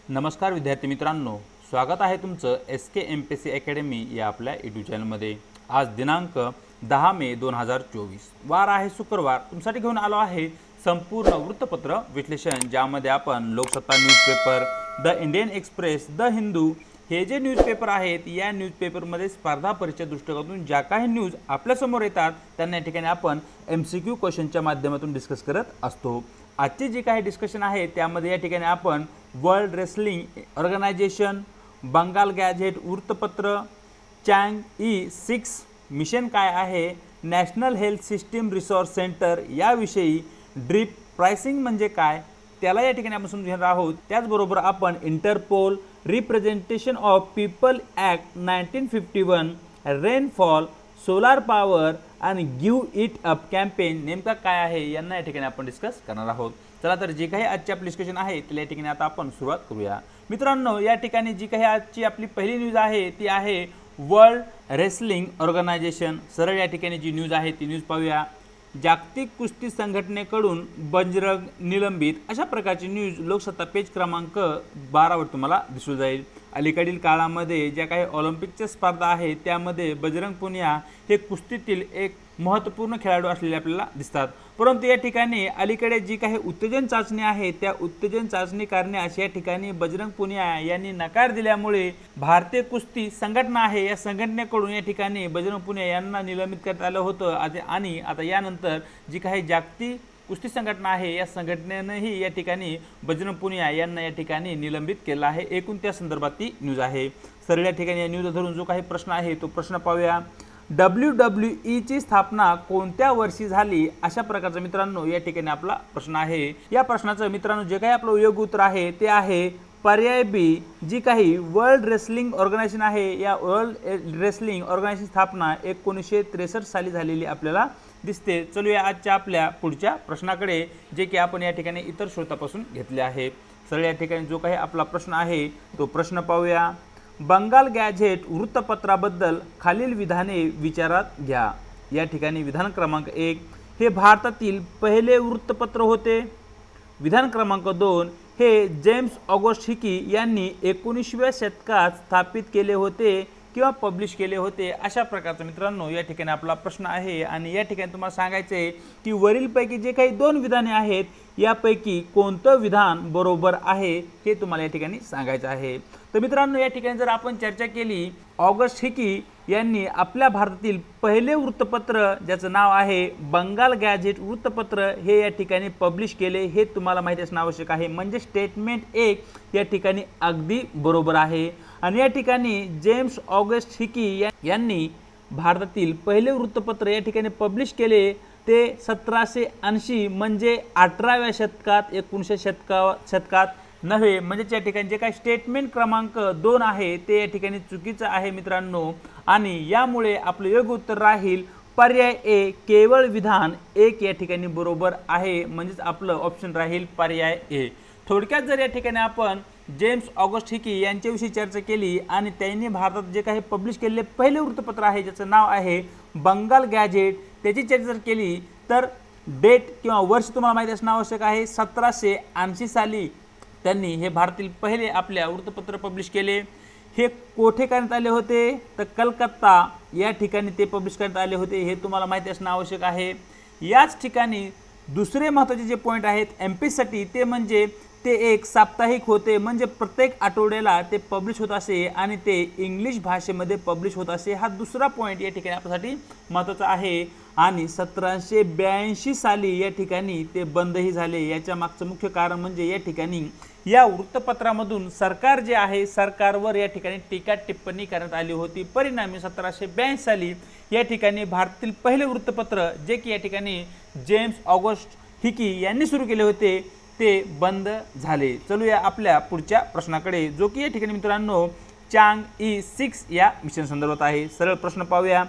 नमस्कार विद्यार्थी मित्रांनो, स्वागत आहे तुमचं SK MPSC अकॅडमी या आपल्या यूट्यूब चॅनलमध्ये। आज दिनांक 10 मे 2024 वार आहे शुक्रवार। तुमच्यासाठी घेऊन आलो आहे संपूर्ण वृत्तपत्र विश्लेषण, ज्यामध्ये आपण Loksatta newspaper, the Indian express, the Hindu हे जे न्यूजपेपर आहेत या न्यूजपेपरमध्ये स्पर्धा परीक्षा दृष्टिकोनातून ज्या काही न्यूज आपल्या समोर येतात त्यांना या ठिकाणी आपण MCQ क्वेश्चनच्या माध्यमातून डिस्कस करत असतो। आजची जी काही डिस्कशन आहे त्यामध्ये या ठिकाणी आपण world wrestling organisation, Bengal gazette वृत्तपत्र, चँग E6 मिशन काय आहे, national health system resource centre याविषयी, ड्रिप प्राइसिंग म्हणजे काय त्याला या ठिकाणी आपण समजून घेणार आहोत। त्याचबरोबर आपण Interpol, representation of people act 1951, rainfall, solar power आणि गिव्ह इट अप कॅम्पेन नेमका काय आहे यांना या ठिकाणी आपण डिस्कस करणार आहोत। चला तर जे काही आजची आपली डिस्कशन आहे त्याला या ठिकाणी आता आपण सुरुवात करूया। मित्रांनो, या ठिकाणी जी काही आजची आपली पहिली न्यूज आहे ती आहे वर्ल्ड रेसलिंग ऑर्गनायझेशन। सरळ या ठिकाणी जी न्यूज आहे ती न्यूज पाहूया। जागतिक कुस्ती संघटनेकडून बजरंग निलंबित, अशा प्रकारची न्यूज लोकसत्ता पेज क्रमांक 12 वर तुम्हाला दिसून जाईल। अलीकडील काळामध्ये ज्या काही ऑलिम्पिकच्या स्पर्धा आहेत त्यामध्ये बजरंग पुनिया हे कुस्तीतील एक महत्त्वपूर्ण खेळाडू असलेले आपल्याला दिसतात, परंतु या ठिकाणी अलीकडे जी काही उत्तेजन चाचणी आहे त्या उत्तेजन चाचणी करण्यास या ठिकाणी बजरंग पुनिया यांनी नकार दिल्यामुळे भारतीय कुस्ती संघटना आहे या संघटनेकडून या ठिकाणी बजरंग पुनिया यांना निलंबित करण्यात आलं होतं। आणि आता यानंतर जी काही जागतिक कुस्ती संघटना आहे या संघटनेनेही या ठिकाणी बजरंग पुनिया यांना या ठिकाणी निलंबित केलं आहे। एकूण त्या संदर्भातली न्यूज आहे। सरळ या ठिकाणी या न्यूज धरून जो काही प्रश्न आहे तो प्रश्न पाहूया। WWE ची स्थापना कोणत्या वर्षी झाली, अशा प्रकारचा मित्रांनो या ठिकाणी आपला प्रश्न आहे। या प्रश्नाचं मित्रांनो जे काही आपलं योग्य उत्तर आहे ते आहे पर्याय बी। जी काही वर्ल्ड रेसलिंग ऑर्गनायझेशन आहे या वर्ल्ड रेसलिंग ऑर्गनायझेशन स्थापना 1963 साली झालेली आपल्याला दिसते। चलूया आजच्या आपल्या पुढच्या प्रश्नाकडे, जे की आपण या ठिकाणी इतर स्रोतापासून घेतले आहे। सरळ या ठिकाणी जो काही आपला प्रश्न आहे तो प्रश्न पाहूया। बंगाल गॅझेट वृत्तपत्राबद्दल खालील विधाने विचारात घ्या। या ठिकाणी विधान क्रमांक 1, हे भारतातील पहिले वृत्तपत्र होते। विधान क्रमांक 2, हे जेम्स ऑगस्ट हिकी यांनी 19व्या शतकात स्थापित केले होते किंवा पब्लिश केले होते। अशा प्रकारचा मित्रांनो या ठिकाणी आपला प्रश्न आहे आणि या ठिकाणी तुम्हाला सांगायचे आहे की वरीलपैकी जे काही 2 विधाने आहेत यापैकी कोणतं विधान बरोबर आहे हे तुम्हाला या ठिकाणी सांगायचं आहे। तर मित्रांनो या ठिकाणी जर आपण चर्चा केली, ऑगस्ट हिकी यांनी आपल्या भारतातील पहिले वृत्तपत्र ज्याचं नाव आहे बंगाल गॅझेट वृत्तपत्र हे या ठिकाणी पब्लिश केले, हे तुम्हाला माहिती असणं आवश्यक आहे। म्हणजे स्टेटमेंट 1 या ठिकाणी अगदी बरोबर आहे। आणि या ठिकाणी जेम्स ऑगस्ट हिकी यांनी भारतातील पहिले वृत्तपत्र या ठिकाणी पब्लिश केले ते 1780 म्हणजे 18व्या शतकात, 19व्या शतकात नव्हे। म्हणजे या ठिकाणी जे काही स्टेटमेंट क्रमांक 2 आहे ते या ठिकाणी चुकीचं आहे मित्रांनो, आणि यामुळे आपलं योग्य उत्तर राहील पर्याय ए, केवळ विधान 1 या ठिकाणी बरोबर आहे। म्हणजेच आपलं ऑप्शन राहील पर्याय ए। थोडक्यात जर या ठिकाणी आपण जेम्स ऑगस्ट हिकी यांच्याविषयी चर्चा केली आणि त्यांनी भारतात जे काही पब्लिश केलेले पहिले वृत्तपत्र आहे ज्याचं नाव आहे बंगाल गॅझेट त्याची चर्चा जर केली तर डेट किंवा वर्ष तुम्हाला माहिती असणं आवश्यक आहे। 1780 साली त्यांनी हे भारतातील पहिले आपल्या वृत्तपत्र पब्लिश केले। हे कोठे करण्यात आले होते तर कलकत्ता या ठिकाणी ते पब्लिश करण्यात आले होते, हे तुम्हाला माहिती असणं आवश्यक आहे। याच ठिकाणी दुसरे महत्त्वाचे जे पॉईंट आहेत MP ते म्हणजे ते एक साप्ताहिक होते, म्हणजे प्रत्येक आठवड्याला ते पब्लिश होत असे आणि ते इंग्लिश भाषेमध्ये पब्लिश होत असे। हा दुसरा पॉईंट या ठिकाणी आपल्यासाठी महत्त्वाचा आहे। आणि 1782 साली या ठिकाणी ते बंदही झाले। याच्या मागचं मुख्य कारण म्हणजे या ठिकाणी या वृत्तपत्रामधून सरकार जे आहे सरकारवर या ठिकाणी टीका टिप्पणी करण्यात आली होती। परिणामी 1782 साली या ठिकाणी भारतातील पहिले वृत्तपत्र जे की या ठिकाणी जेम्स ऑगस्ट हिकी यांनी सुरू केले होते ते बंद झाले। चलूया आपल्या पुढच्या प्रश्नाकडे, जो की या ठिकाणी मित्रांनो चँग E6 या मिशन संदर्भात आहे। सरळ प्रश्न पाहूया।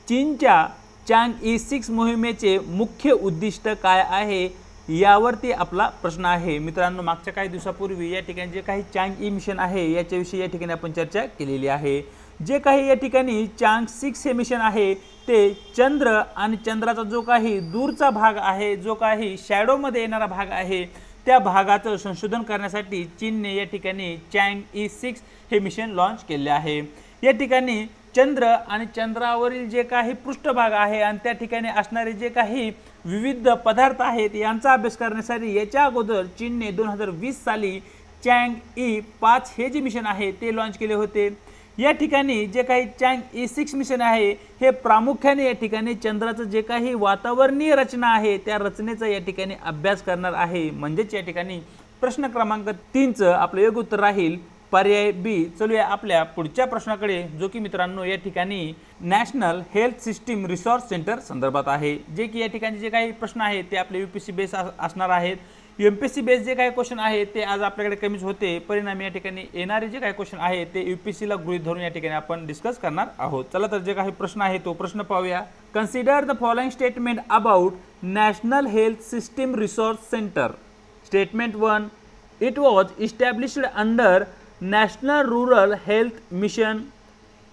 चीनच्या चँग E6 मोहिमेचे मुख्य उद्दिष्ट काय आहे यावरती आपला प्रश्न आहे। मित्रांनो मागच्या काही दिवसापूर्वी या ठिकाणी जे काही चँग E मिशन आहे याच्याविषयी या ठिकाणी आपण चर्चा केलेली आहे। जे काही या ठिकाणी चँग 6 हे मिशन आहे ते चंद्र आणि चंद्राचा जो काही दूरचा भाग आहे, जो काही शॅडोमध्ये येणारा भाग आहे त्या भागाचं संशोधन करण्यासाठी चीनने या ठिकाणी चँग-ई-6 हे मिशन लॉन्च केले आहे। या ठिकाणी चंद्र आणि चंद्रावरील जे काही पृष्ठभाग आहे आणि त्या ठिकाणी असणारे जे काही विविध पदार्थ आहेत यांचा अभ्यास करण्यासाठी याच्या अगोदर चीनने 2020 साली चँग-ई-5 हे जे मिशन आहे ते लॉन्च केले होते। या ठिकाणी जे काही चँग-ई-6 मिशन आहे हे प्रामुख्याने या ठिकाणी चंद्राचं जे काही वातावरणीय रचना आहे त्या रचनेचा या ठिकाणी अभ्यास करणार आहे। म्हणजेच या ठिकाणी प्रश्न क्रमांक 3चं आपलं योग्य उत्तर राहील पर्याय बी। चलूया आपल्या पुढच्या प्रश्नाकडे, जो की मित्रांनो या ठिकाणी national health system resource centre संदर्भात आहे। जे की या ठिकाणी जे काही प्रश्न आहेत ते आपले यूपीएससी बेस असणार आहेत। एमपीएससी बेस जे काही क्वेश्चन आहेत ते आज आपल्याकडे कमीच होते, परिणामी या ठिकाणी येणारे जे काही क्वेश्चन आहेत ते यूपीएससीला गृहीत धरून या ठिकाणी आपण डिस्कस करणार आहोत। चला तर जे काही प्रश्न आहे तो प्रश्न पाहूया। Consider the following statement about national health system resource centre. Statement 1, it was established under national rural health mission.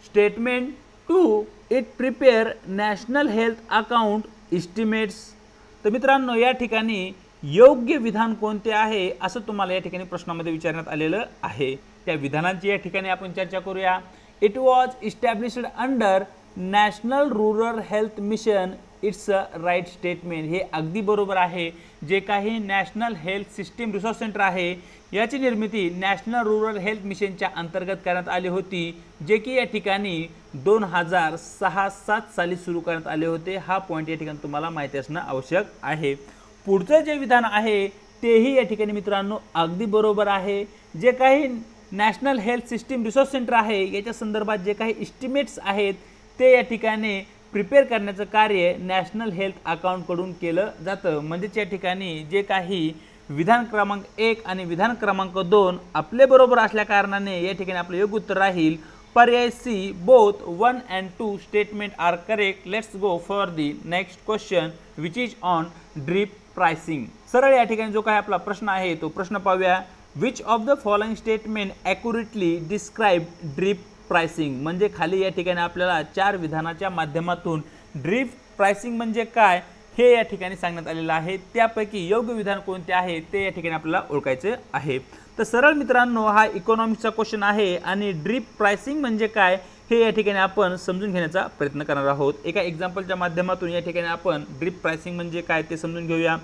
Statement 2, it prepare national health account estimates. तर मित्रांनो या ठिकाणी योग्य विधान कोणते आहे असं तुम्हाला या ठिकाणी प्रश्नामध्ये विचारण्यात आलेलं आहे। त्या विधानांची या ठिकाणी आपण चर्चा करूया। It was established under national rural health mission, it's a right statement. हे अगदी बरोबर आहे। जे काही national health system resource centre आहे याची निर्मिती नॅशनल रूरल हेल्थ मिशनच्या अंतर्गत करण्यात आली होती, जे की या ठिकाणी 2006-07 साली सुरू करण्यात आले होते। हा पॉईंट या ठिकाणी तुम्हाला माहिती असणं आवश्यक आहे। पुढचं जे विधान आहे तेही या ठिकाणी मित्रांनो अगदी बरोबर आहे। जे काही national health system resource centre आहे याच्या संदर्भात जे काही इस्टिमेट्स आहेत ते या ठिकाणी प्रिपेअर करण्याचं कार्य नॅशनल हेल्थ अकाउंटकडून केलं जातं। म्हणजेच या ठिकाणी जे काही विधान क्रमांक 1 आणि विधान क्रमांक 2 आपले बरोबर असल्या कारणाने या ठिकाणी आपलं योग्य उत्तर राहील पर्याय C. Both 1 and 2 statement are correct. Let's go for the next question which is on drip pricing. सरळ या ठिकाणी जो काही आपला प्रश्न आहे तो प्रश्न पाहूया। Which of the following statement accurately describe drip pricing. म्हणजे खाली या ठिकाणी आपल्याला 4 विधानाच्या माध्यमातून ड्रिप प्राइसिंग म्हणजे काय हे या ठिकाणी सांगण्यात आलेलं आहे। त्यापैकी योग्य विधान कोणते आहे ते या ठिकाणी आपल्याला ओळखायचे आहे। तर सरळ मित्रांनो हा इकॉनॉमिक्सचा क्वेश्चन आहे आणि ड्रिप प्राइसिंग म्हणजे काय हे या ठिकाणी आपण समजून घेण्याचा प्रयत्न करणार आहोत। एका एक्झाम्पलच्या माध्यमातून या ठिकाणी आपण ड्रिप प्राइसिंग म्हणजे काय ते समजून घेऊया।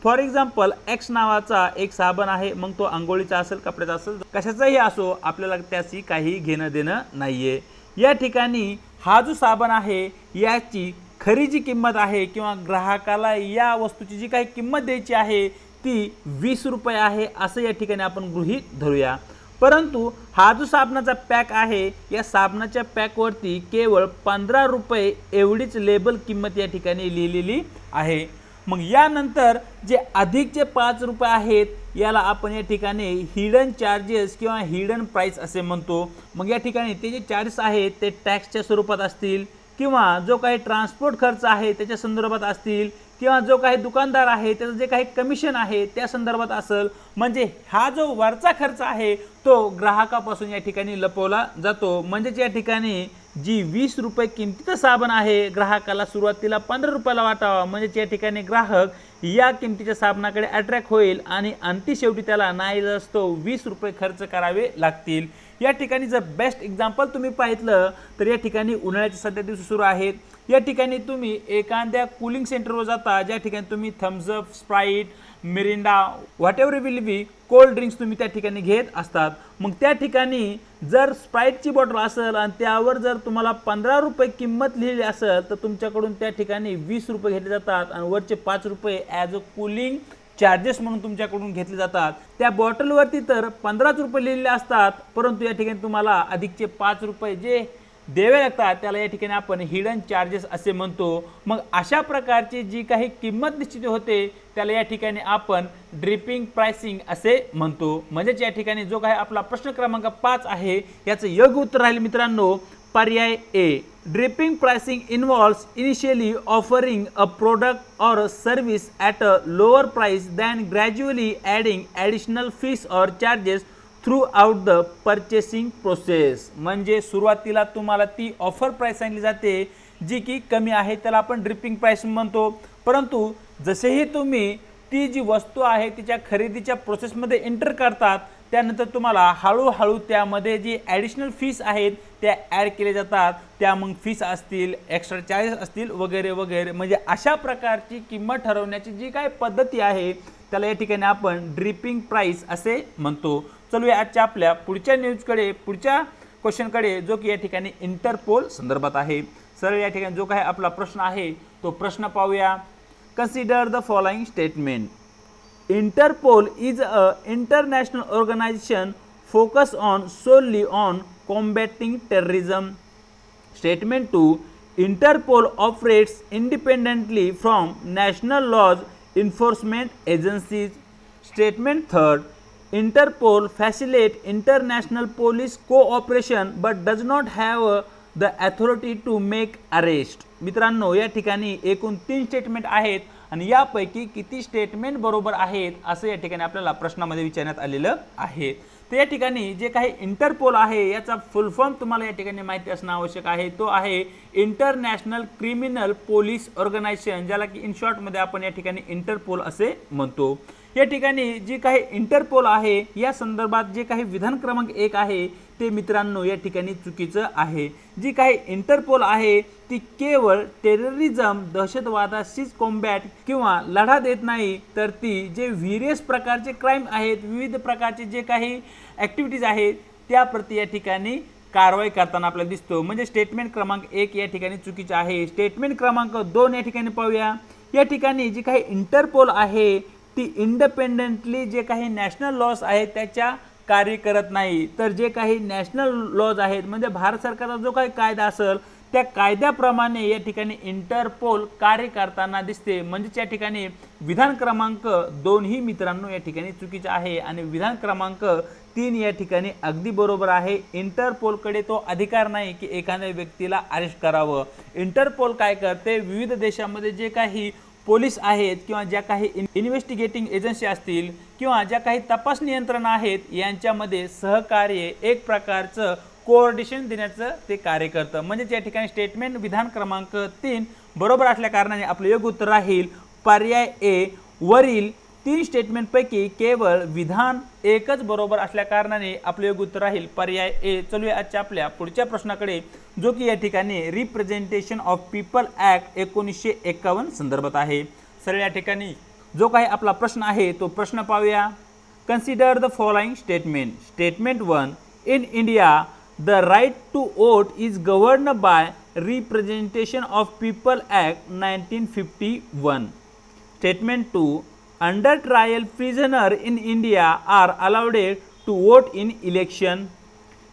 फॉर एक्झाम्पल एक्स नावाचा एक साबण आहे, मग तो अंघोळीचा असेल, कपड्याचा असेल, कशाचाही असो, आपल्याला त्याची काही घेणं देणं नाहीये। या ठिकाणी हा जो साबण आहे याची खरी जी किंमत आहे किंवा ग्राहकाला या वस्तूची जी काही किंमत द्यायची आहे ती 20 रुपये आहे असं या ठिकाणी आपण गृहीत धरूया। परंतु हा जो साबणाचा पॅक आहे या साबणाच्या पॅकवरती केवळ 15 रुपये एवढीच लेबल किंमत या ठिकाणी लिहिलेली आहे। मग यानंतर जे अधिकचे 5 रुपये आहेत याला आपण या ठिकाणी हिडन चार्जेस किंवा हिडन प्राइस असे म्हणतो। मग या ठिकाणी ते जे चार्जेस आहेत ते टॅक्सच्या स्वरूपात असतील किंवा जो काही ट्रान्सपोर्ट खर्च आहे त्याच्या संदर्भात असतील किंवा जो काही दुकानदार आहे त्याचं जे काही कमिशन आहे त्या संदर्भात असेल। म्हणजे हा जो वरचा खर्च आहे तो ग्राहकापासून या ठिकाणी लपवला जातो। म्हणजेच या ठिकाणी जी 20 रुपये किमतीचं साबण आहे ग्राहकाला सुरुवातीला 15 रुपयाला वाटावा, म्हणजेच या ठिकाणी ग्राहक या किमतीच्या साबणाकडे अट्रॅक्ट होईल आणि अंती शेवटी त्याला नाईलाज तो 20 रुपये खर्च करावे लागतील। या ठिकाणी जर बेस्ट एक्झाम्पल तुम्ही पाहितलं तर या ठिकाणी उन्हाळ्याचे सध्या दिवस सुरू आहेत। या ठिकाणी तुम्ही एखाद्या कूलिंग सेंटरवर जाता ज्या ठिकाणी तुम्ही Thums Up, Sprite, Mirinda, whatever will be cold drinks तुम्ही त्या ठिकाणी घेत असतात। मग त्या ठिकाणी जर स्प्राइटची बॉटल असेल आणि त्यावर जर तुम्हाला 15 रुपये किंमत लिहिली असेल तर तुमच्याकडून त्या ठिकाणी 20 रुपये घेतले जातात आणि वरचे 5 रुपये ॲज अ कूलिंग चार्जेस म्हणून तुमच्याकडून घेतले जातात। त्या बॉटलवरती तर 15 रुपये लिहिलेले असतात, परंतु या ठिकाणी तुम्हाला अधिकचे 5 रुपये जे द्यावे लागतात त्याला या ठिकाणी आपण हिडन चार्जेस असे म्हणतो। मग अशा प्रकारची जी काही किंमत निश्चित होते त्याला या ठिकाणी आपण ड्रिपिंग प्राइसिंग असे म्हणतो। म्हणजेच या ठिकाणी जो काही आपला प्रश्न क्रमांक 5 आहे याचं योग्य उत्तर राहील मित्रांनो पर्याय A. Dripping pricing involves initially offering a product or service at a lower price than gradually adding additional fees or charges throughout the purchasing process. म्हणजे सुरुवातीला तुम्हाला ती ऑफर प्राइस सांगितली जाते जी की कमी आहे त्याला आपण ड्रिपिंग प्राइस म्हणतो, परंतु जसेही तुम्ही ती जी वस्तू आहे तिच्या खरेदीच्या प्रोसेसमध्ये एंटर करतात, त्यानंतर तुम्हाला हळूहळू त्यामध्ये जी ॲडिशनल फीस आहेत त्या ॲड केले जातात, त्या मग फीस असतील, एक्स्ट्रा चार्जेस असतील वगैरे वगैरे. म्हणजे अशा प्रकारची किंमत ठरवण्याची जी काय पद्धती आहे त्याला या ठिकाणी आपण ड्रिपिंग प्राइस असे म्हणतो. चलूया आजच्या आपल्या पुढच्या न्यूजकडे, पुढच्या क्वेश्चनकडे, जो की या ठिकाणी इंटरपोल संदर्भात आहे. सरळ या ठिकाणी जो काही आपला प्रश्न आहे तो प्रश्न पाहूया. Consider the following statement. Interpol is an international organization focused on solely on combating terrorism. Statement 2. Interpol operates independently from national laws enforcement agencies. Statement 3. Interpol facilitates international police cooperation but does not have the authority to make arrest. मित्रांनो, या ठिकाणी एकूण 3 statement आहेत आणि यापैकी किती statement बरोबर आहेत असं या ठिकाणी आपल्याला प्रश्नामध्ये विचारण्यात आलेलं आहे. तर या ठिकाणी जे काही इंटरपोल आहे याचा फुल फॉर्म तुम्हाला या ठिकाणी माहिती असणं आवश्यक आहे. तो आहे इंटरनॅशनल क्रिमिनल पोलीस ऑर्गनायझेशन, ज्याला की इन शॉर्टमध्ये आपण या ठिकाणी इंटरपोल असे म्हणतो. या ठिकाणी जी काही इंटरपोल आहे या संदर्भात जे काही विधान क्रमांक 1 आहे ते मित्रांनो या ठिकाणी चुकीचं आहे. जी काही इंटरपोल आहे ती केवळ टेररिझम, दहशतवादाशीच कॉम्बॅट किंवा लढा देत नाही, तर ती जे व्हेरियस प्रकारचे क्राईम आहेत, विविध प्रकारचे जे काही ॲक्टिव्हिटीज आहेत त्याप्रती या ठिकाणी कारवाई करताना आपल्याला दिसतो. म्हणजे स्टेटमेंट क्रमांक 1 या ठिकाणी चुकीचे आहे. स्टेटमेंट क्रमांक 2 या ठिकाणी पाहूया. या ठिकाणी जी काही इंटरपोल आहे ती इंडिपेंडेंटली जे काही नॅशनल लॉज आहेत त्याच्या कार्य करत नाही, तर जे काही नॅशनल लॉज आहेत म्हणजे भारत सरकारचा जो काही कायदा असेल त्या कायद्याप्रमाणे या ठिकाणी इंटरपोल कार्य करताना दिसते. म्हणजे या ठिकाणी विधान क्रमांक 2 ही मित्रांनो या ठिकाणी चुकीचे आहे आणि विधान क्रमांक 3 या ठिकाणी अगदी बरोबर आहे. इंटरपोलकडे तो अधिकार नाही की एखाद्या व्यक्तीला अरेस्ट करावं. इंटरपोल काय करते, विविध देशांमध्ये जे काही पोलीस आहेत किंवा ज्या काही इन्व्हेस्टिगेटिंग एजन्सी असतील किंवा ज्या काही तपासणी यंत्रणा आहेत यांच्यामध्ये सहकार्य, एक प्रकारचं कोऑर्डिनेशन देण्याचं ते कार्य करतं. म्हणजे या ठिकाणी स्टेटमेंट विधान क्रमांक 3 बरोबर असल्या कारणाने आपलं योग्य उत्तर राहील पर्याय ए. वरील 3 स्टेटमेंटपैकी केवळ विधान 1च बरोबर असल्या कारणाने आपलं योग्य उत्तर राहील पर्याय ए. चलूया आजच्या आपल्या पुढच्या प्रश्नाकडे, जो की या ठिकाणी रिप्रेझेंटेशन ऑफ पीपल ॲक्ट 1951 संदर्भात आहे. सरळ या ठिकाणी जो काही आपला प्रश्न आहे तो प्रश्न पाहूया. Consider the following statement. Statement 1. In India the right to vote is governed by representation of people act 1951. Statement 2. Under trial prisoner in India are allowed to vote in election.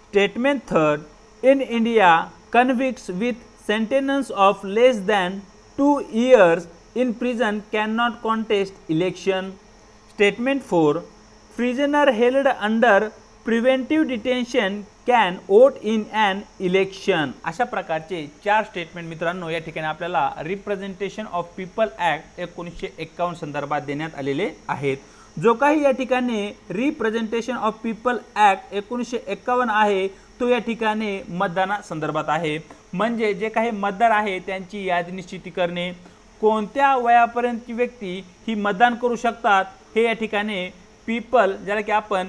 Statement 3. In India, convicts with sentence of less than 2 years in prison cannot contest election. Statement 4. Prisoner held under preventive detention can vote in an election. अशा प्रकारचे 4 statement मित्रांनो या ठिकाणी आपल्याला representation of people act 1951 संदर्भात देण्यात आलेले आहेत. जो काही या ठिकाणी रिप्रेझेंटेशन ऑफ पीपल ॲक्ट 1951 आहे तो या ठिकाणी मतदाना संदर्भात आहे. म्हणजे जे काही मतदार आहे त्यांची यादी निश्चिती करणे, कोणत्या वयापर्यंतची व्यक्ती ही मतदान करू शकतात हे या ठिकाणी पीपल, ज्याला की आपण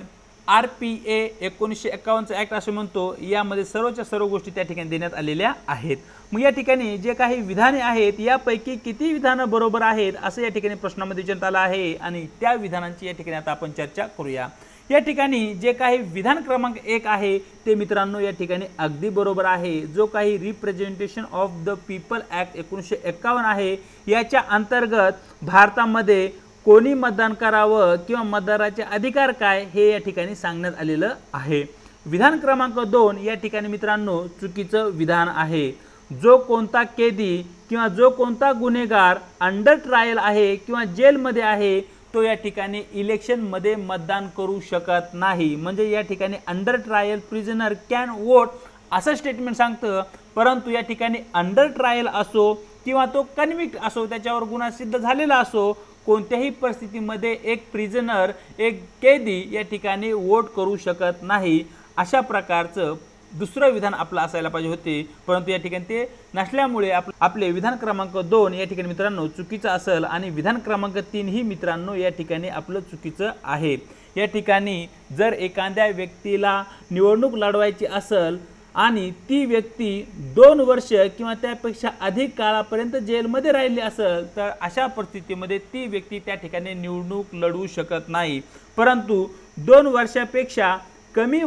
RPA 1951 ॲक्ट असे म्हणतो, यामध्ये सर्वच्या सर्व गोष्टी त्या ठिकाणी देण्यात आलेल्या आहेत. मग या ठिकाणी जे काही विधाने आहेत यापैकी किती विधानं बरोबर आहेत असं या ठिकाणी प्रश्नामध्ये विचारण्यात आलं आहे आणि त्या विधानांची या ठिकाणी आता आपण चर्चा करूया. या ठिकाणी जे काही विधान क्रमांक 1 आहे ते मित्रांनो या ठिकाणी अगदी बरोबर आहे. जो काही representation of the people act 1951 आहे याच्या अंतर्गत भारतामध्ये कोणी मतदान करावं किंवा मतदाराचे अधिकार काय हे या ठिकाणी सांगण्यात आलेलं आहे. विधान क्रमांक 2 या ठिकाणी मित्रांनो चुकीचं विधान आहे. जो कोणता कैदी किंवा जो कोणता गुन्हेगार अंडर ट्रायल आहे किंवा जेलमध्ये आहे तो या ठिकाणी इलेक्शनमध्ये मतदान करू शकत नाही. म्हणजे या ठिकाणी under trial prisoner can vote असं स्टेटमेंट सांगतं, परंतु या ठिकाणी अंडर ट्रायल असो किंवा तो कन्व्हिक्ट असो, त्याच्यावर गुन्हा सिद्ध झालेला असो, कोणत्याही परिस्थितीमध्ये एक प्रिझनर, एक कैदी या ठिकाणी वोट करू शकत नाही. अशा प्रकारचं दुसरं विधान आपलं असायला पाहिजे होते, परंतु या ठिकाणी ते नसल्यामुळे आपले विधान क्रमांक 2 या ठिकाणी मित्रांनो चुकीचं असेल आणि विधान क्रमांक 3 ही मित्रांनो या ठिकाणी आपलं चुकीचं आहे। या ठिकाणी जर एखाद्या व्यक्तीला निवडणूक लढवायची असेल आणि ती व्यक्ती 2 वर्ष किंवा त्यापेक्षा अधिक काळापर्यंत जेलमध्ये राहिली असेल तर अशा परिस्थितीमध्ये ती व्यक्ती त्या ठिकाणी निवडणूक लढवू शकत नाही। परंतु 2 वर्षापेक्षा कमी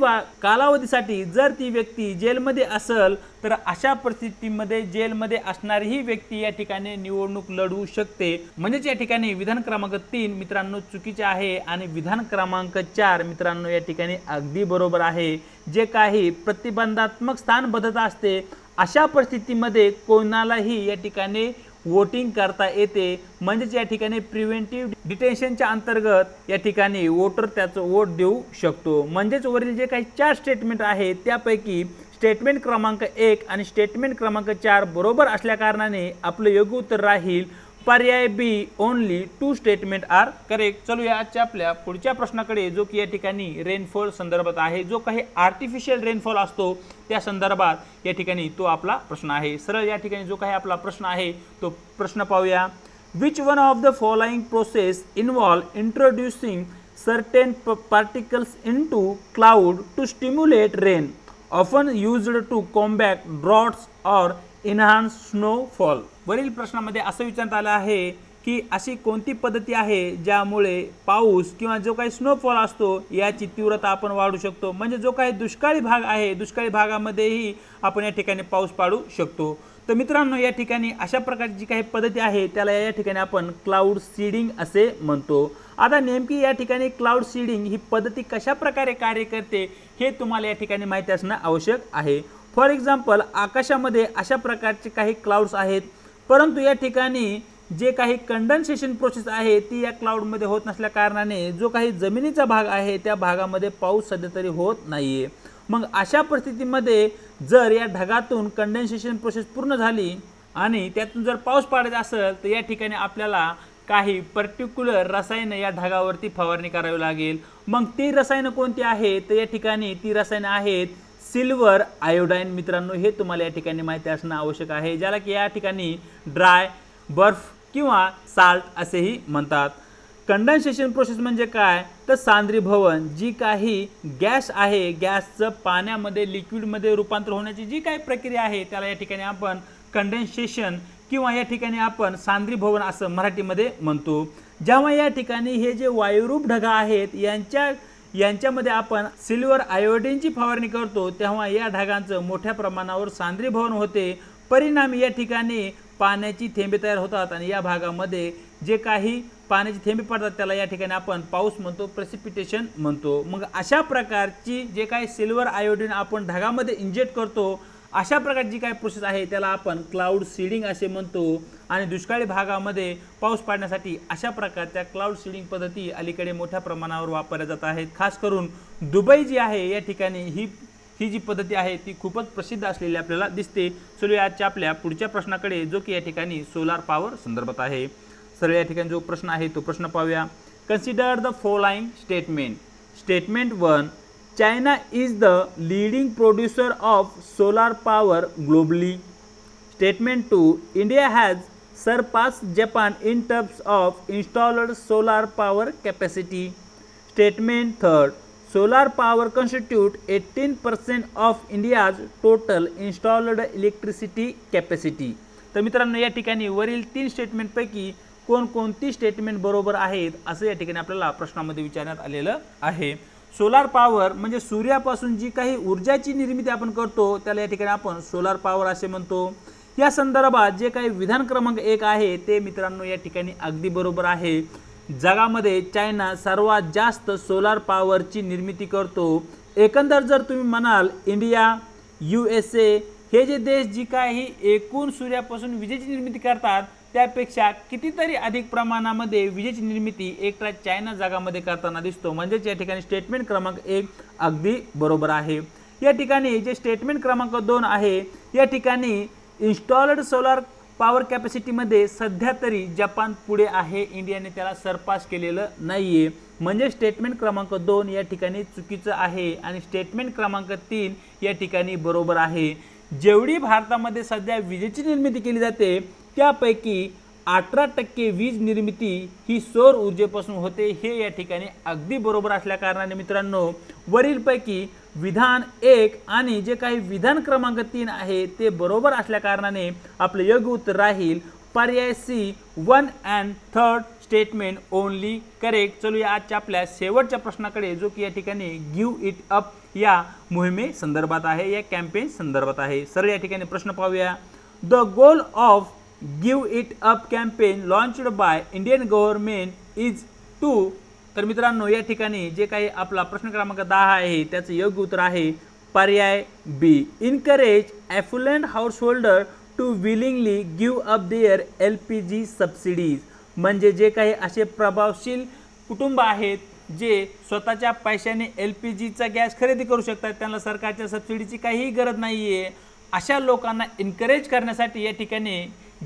कालावधीसाठी जर ती व्यक्ती जेलमध्ये असेल तर अशा परिस्थितीमध्ये जेलमध्ये असणारी ही व्यक्ती या ठिकाणी निवडणूक लढवू शकते। म्हणजेच या ठिकाणी विधान क्रमांक 3 मित्रांनो चुकीचे आहे आणि विधान क्रमांक 4 मित्रांनो या ठिकाणी अगदी बरोबर आहे। जे काही प्रतिबंधात्मक स्थानबद्धता असते अशा परिस्थितीमध्ये कोणालाही या ठिकाणी वोटिंग करता येते। म्हणजेच या ठिकाणी प्रिव्हेंटिव्ह डिटेन्शनच्या अंतर्गत या ठिकाणी वोटर त्याचं वोट देऊ शकतो। म्हणजेच वरील जे काही 4 स्टेटमेंट आहेत त्यापैकी स्टेटमेंट क्रमांक 1 आणि स्टेटमेंट क्रमांक 4 बरोबर असल्या कारणाने आपलं योग्य उत्तर राहील पर्याय बी, ओनली 2 स्टेटमेंट आर करेक्ट। चलूया आजच्या आपल्या पुढच्या प्रश्नाकडे, जो की या ठिकाणी रेनफॉल संदर्भात आहे। जो काही आर्टिफिशियल रेनफॉल असतो त्या संदर्भात या ठिकाणी तो आपला प्रश्न आहे। सरळ या ठिकाणी जो काही आपला प्रश्न आहे तो प्रश्न पाहूया। Which one of the following process involve introducing certain particles into cloud to stimulate rain, often used to combat droughts और एनहान्स स्नोफॉल। वरील प्रश्नामध्ये असं विचारण्यात आलं आहे की अशी कोणती पद्धती आहे ज्यामुळे पाऊस किंवा जो काही स्नोफॉल असतो याची तीव्रता आपण वाढवू शकतो। म्हणजे जो काही दुष्काळी भाग आहे दुष्काळी भागामध्येही आपण या ठिकाणी पाऊस पाडू शकतो। तर मित्रांनो या ठिकाणी अशा प्रकारची जी काही पद्धती आहे त्याला या ठिकाणी आपण क्लाउड सीडिंग असे म्हणतो। आता नेमकी या ठिकाणी क्लाउड सीडिंग ही पद्धती कशा प्रकारे कार्य करते हे तुम्हाला या ठिकाणी माहिती असणं आवश्यक आहे। फॉर एक्झाम्पल आकाशामध्ये अशा प्रकारचे काही क्लाउड्स आहेत, परंतु या ठिकाणी जे काही कंडेन्सेशन प्रोसेस आहे ती या क्लाउडमध्ये होत नसल्या कारणाने जो काही जमिनीचा भाग आहे त्या भागामध्ये पाऊस सध्या तरी होत नाहीये। मग अशा परिस्थितीमध्ये जर या ढगातून कंडेन्सेशन प्रोसेस पूर्ण झाली आणि त्यातून जर पाऊस पडायचा असेल तर या ठिकाणी आपल्याला काही पर्टिक्युलर रसायनं या ढगावरती फवारणी करावी लागेल। मग ती रसायनं कोणती आहेत तर या ठिकाणी ती रसायनं आहेत सिल्वर आयोडाईन। मित्रांनो हे तुम्हाला या ठिकाणी माहिती असणं आवश्यक आहे, ज्याला की या ठिकाणी ड्राय बर्फ किंवा साल्ट असेही म्हणतात। कंडेन्सेशन प्रोसेस म्हणजे काय तर सांद्रीभवन, जी काही गॅस आहे गॅसचं पाण्यामध्ये लिक्विडमध्ये रूपांतर होण्याची जी काही प्रक्रिया आहे त्याला या ठिकाणी आपण कंडेन्सेशन किंवा या ठिकाणी आपण सांद्रीभवन असं मराठीमध्ये म्हणतो। जेव्हा या ठिकाणी हे जे वायुरूप ढगा आहेत यांच्यामध्ये आपण सिल्वर आयोडीनची फवारणी करतो तेव्हा या ढगांचं मोठ्या प्रमाणावर सांद्रीभवन होते। परिणामी या ठिकाणी पाण्याची थेंबे तयार होतात आणि या भागामध्ये जे काही पाण्याची थेंबे पडतात त्याला या ठिकाणी आपण पाऊस म्हणतो, प्रेसिपिटेशन म्हणतो। मग अशा प्रकारची जे काही सिल्वर आयोडीन आपण ढगामध्ये इंजेक्ट करतो अशा प्रकारची जी काही प्रोसेस आहे त्याला आपण क्लाउड सीडिंग असे म्हणतो। आणि दुष्काळी भागामध्ये पाऊस पाडण्यासाठी अशा प्रकारच्या क्लाउड सीडिंग पद्धती अलीकडे मोठ्या प्रमाणावर वापरल्या जात आहेत। खास करून दुबई जी आहे या ठिकाणी ही जी पद्धती आहे ती खूपच प्रसिद्ध असलेली आपल्याला दिसते। चलूया आजच्या आपल्या पुढच्या प्रश्नाकडे, जो की या ठिकाणी सोलार पॉवर संदर्भात आहे। सरळ या ठिकाणी जो प्रश्न आहे तो प्रश्न पाहूया। Consider the following statement. Statement 1, China is the leading producer of solar power globally. Statement 2, India has surpassed Japan in terms of installed solar power capacity. Statement 3, solar power constitute 18% of India's total installed electricity capacity. तर मित्रांनो या ठिकाणी वरील 3 स्टेटमेंटपैकी कोणकोणती statement बरोबर आहेत असं या ठिकाणी आपल्याला प्रश्नामध्ये विचारण्यात आलेलं आहे। सोलार पॉवर म्हणजे सूर्यापासून जी काही ऊर्जाची निर्मिती आपण करतो त्याला या ठिकाणी आपण सोलार पॉवर असे म्हणतो। या संदर्भात जे काही विधान क्रमांक 1 आहे ते मित्रांनो या ठिकाणी अगदी बरोबर आहे। जगामध्ये चायना सर्वात जास्त सोलार पॉवरची निर्मिती करतो। एकंदर जर तुम्ही म्हणाल इंडिया, USA हे जे देश जी काही एकूण सूर्यापासून विजेची निर्मिती करतात त्यापेक्षा कितीतरी अधिक प्रमाणामध्ये विजेची निर्मिती एकटा चायना जगामध्ये करताना दिसतो। म्हणजेच या ठिकाणी स्टेटमेंट क्रमांक 1 अगदी बरोबर आहे। या ठिकाणी जे स्टेटमेंट क्रमांक 2 आहे या ठिकाणी इन्स्टॉल्ड सोलार पॉवर कॅपॅसिटीमध्ये सध्या तरी जपान पुढे आहे, इंडियाने त्याला सरपास केलेलं नाहीये। म्हणजे स्टेटमेंट क्रमांक 2 या ठिकाणी चुकीचं आहे आणि स्टेटमेंट क्रमांक 3 या ठिकाणी बरोबर आहे। जेवढी भारतामध्ये सध्या विजेची निर्मिती केली जाते त्यापैकी 18% वीज निर्मिती ही सौर ऊर्जेपासून होते, हे या ठिकाणी अगदी बरोबर असल्या कारणाने मित्रांनो वरीलपैकी विधान 1 आणि जे काही विधान क्रमांक 3 आहे ते बरोबर असल्या कारणाने आपले योग्य उत्तर राहील पर्याय C 1 and 3rd statement only correct. चलूया आजच्या आपल्या शेवटच्या प्रश्नाकडे, जो की या ठिकाणी गिव्ह इट अप या मोहिमे संदर्भात आहे, या कॅम्पेन संदर्भात आहे। सर या ठिकाणी प्रश्न पाहूया। The goal of give it up campaign launched by Indian government is to. तर मित्रांनो या ठिकाणी जे काही आपला प्रश्न क्रमांक 10 आहे त्याचे योग्य उत्तर आहे पर्याय B, encourage affluent householder to willingly give up their LPG subsidies. म्हणजे जे काही असे प्रभावशील कुटुंब आहेत जे स्वतःच्या पैशाने LPGचा गॅस खरेदी करू शकतात, त्यांना सरकारच्या सबसिडीची काहीही गरज नाहीये, अशा लोकांना एनकरेज करण्यासाठी या ठिकाणी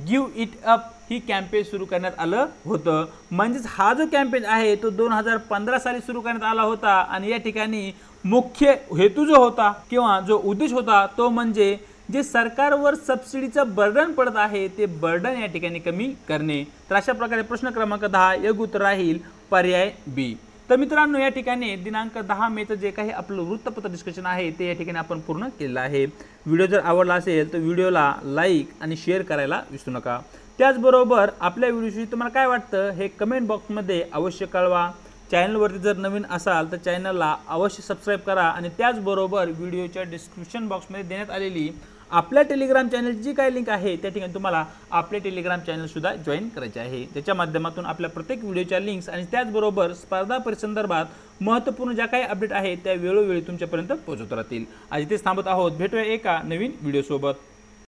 give it up he campaign सुरू करण्यात आलं होतं। म्हणजेच हा जो कॅम्पेन आहे तो 2015 साली सुरू करण्यात आला होता आणि या ठिकाणी मुख्य हेतू जो होता किंवा जो उद्देश होता तो म्हणजे जे सरकारवर सबसिडीचं बर्डन पडत आहे ते बर्डन या ठिकाणी कमी करणे। तर अशा प्रकारे प्रश्न क्रमांक 10 योग्य उत्तर राहील पर्याय बी। तर मित्रांनो या ठिकाणी दिनांक 10 मेचं जे काही आपलं वृत्तपत्र डिस्कशन आहे ते या ठिकाणी आपण पूर्ण केलेलं आहे। व्हिडिओ जर आवडला असेल तर व्हिडिओला लाईक आणि शेअर करायला विसरू नका। त्याचबरोबर आपल्या व्हिडिओविषयी तुम्हाला काय वाटतं हे कमेंट बॉक्समध्ये अवश्य कळवा। चॅनलवरती जर नवीन असाल तर चॅनलला अवश्य सबस्क्राईब करा आणि त्याचबरोबर व्हिडिओच्या डिस्क्रिप्शन बॉक्समध्ये देण्यात आलेली आपल्या टेलिग्राम चॅनलची जी काही लिंक आहे त्या ठिकाणी तुम्हाला आपले टेलिग्राम चॅनल सुद्धा जॉईन करायचे आहे। त्याच्या माध्यमातून आपल्या प्रत्येक व्हिडिओच्या लिंक्स आणि त्याचबरोबर स्पर्धा परीक्षेसंदर्भात महत्त्वपूर्ण ज्या काही अपडेट आहेत त्या वेळोवेळी तुमच्यापर्यंत पोहोचत राहतील। आज इथेच थांबत आहोत, भेटूया एका नवीन व्हिडिओसोबत।